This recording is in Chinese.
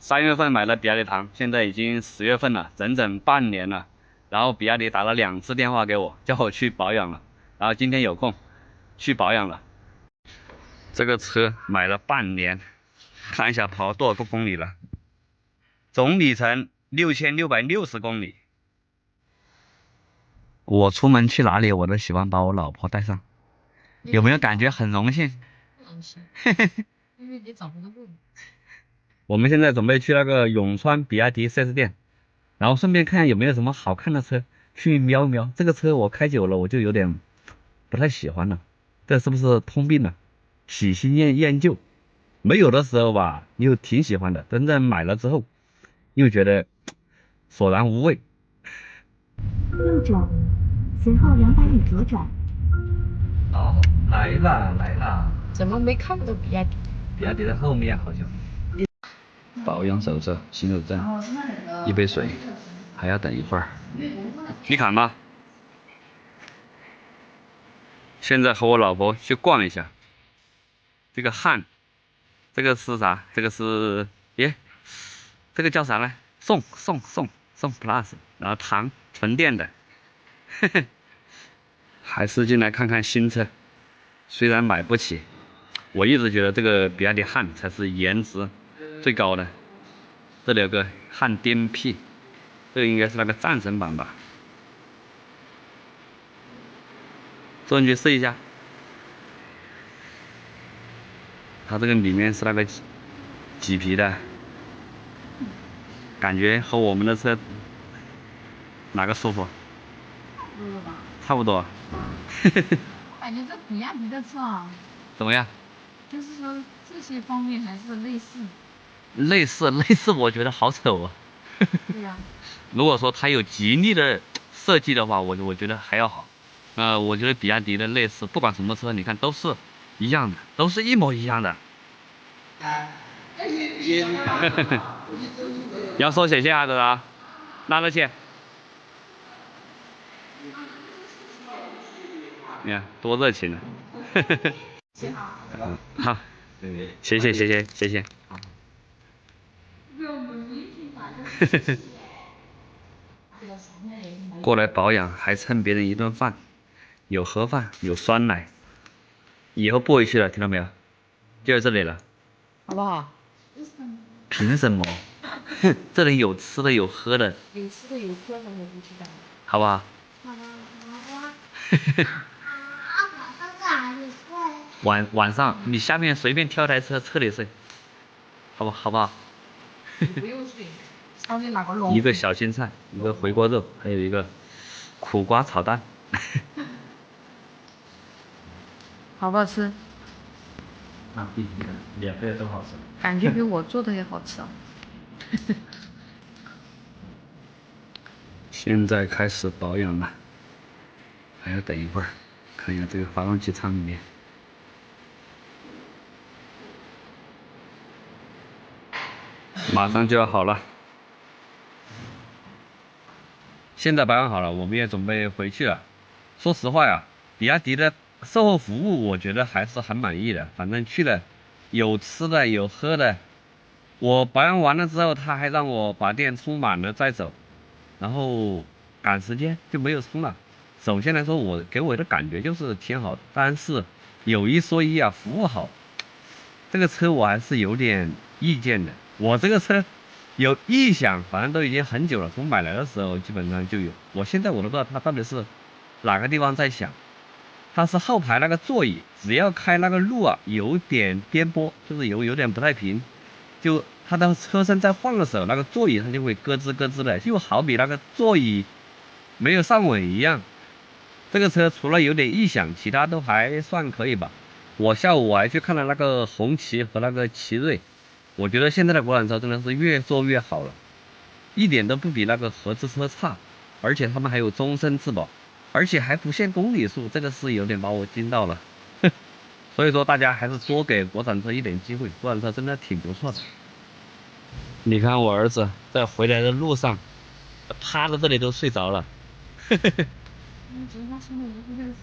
3月份买了比亚迪唐，现在已经10月份了，整整半年了。然后比亚迪打了2次电话给我，叫我去保养了。然后今天有空去保养了。这个车买了半年，看一下跑多少个公里了，总里程6660公里。我出门去哪里，我都喜欢把我老婆带上，有没有感觉很荣幸？荣幸，因为你找不到路。我们现在准备去那个永川比亚迪 4S 店，然后顺便看有没有什么好看的车，去瞄一瞄。这个车我开久了，我就有点不太喜欢了，这是不是通病了？喜新厌旧，没有的时候吧，又挺喜欢的，真正买了之后，又觉得索然无味。右转，随后200米左转。好，来了。怎么没看到比亚迪？比亚迪的后面好像。保养手册、行走证、一杯水，还要等一会儿。你看吧，现在和我老婆去逛一下。这个汉，这个是啥？这个是这个叫啥呢？宋 Plus， 然后唐纯电的，还是进来看看新车。虽然买不起，我一直觉得这个比亚迪汉才是颜值最高的。这里有个汉颠 P， 这个应该是那个战神版吧。坐进去试一下，它这个里面是那个麂皮的，感觉和我们的车哪个舒服？差不多。我感觉这比亚迪的车啊，怎么样？就是说这些方面还是类似。类似，我觉得好丑啊。对呀。如果说它有吉利的设计的话，我觉得还要好。我觉得比亚迪的类似，不管什么车，你看都是一样的，都是一模一样的。要说谢谢啥子啊？拿着钱。你看多热情啊！好，谢谢。过来保养还蹭别人一顿饭，有盒饭，有酸奶，以后不回去了，听到没有？就在这里了，好不好？凭什么？这里有吃的有喝的，有吃的有喝的，我不知道。好不好？晚上你下面随便挑台车车里睡，好不好？不用睡，上面哪个笼？一个小青菜，一个回锅肉，还有一个苦瓜炒蛋。好不好吃？那必须的，免费的都好吃。感觉比我做的也好吃啊。现在开始保养了，还要等一会儿，看一下这个发动机舱里面。马上就要好了。现在保养好了，我们也准备回去了。说实话呀，比亚迪的售后服务我觉得还是很满意的。反正去了，有吃的有喝的。我保养完了之后，他还让我把电充满了再走，然后赶时间就没有充了。首先来说，我给我的感觉就是挺好的，但是有一说一啊，服务好，这个车我还是有点意见的。我这个车有异响，反正都已经很久了，从买来的时候基本上就有。我现在我都不知道它到底是哪个地方在响。它是后排那个座椅，只要开那个路啊，有点颠簸，就是有点不太平，就它的车身在晃的时候，那个座椅它就会咯吱咯吱的，就好比那个座椅没有上稳一样。这个车除了有点异响，其他都还算可以吧。我下午还去看了那个红旗和那个奇瑞，我觉得现在的国产车真的是越做越好了，一点都不比那个合资车差，而且他们还有终身质保，而且还不限公里数，这个是有点把我惊到了。所以说大家还是多给国产车一点机会，国产车真的挺不错的。你看我儿子在回来的路上，趴在这里都睡着了。觉得他现在不认识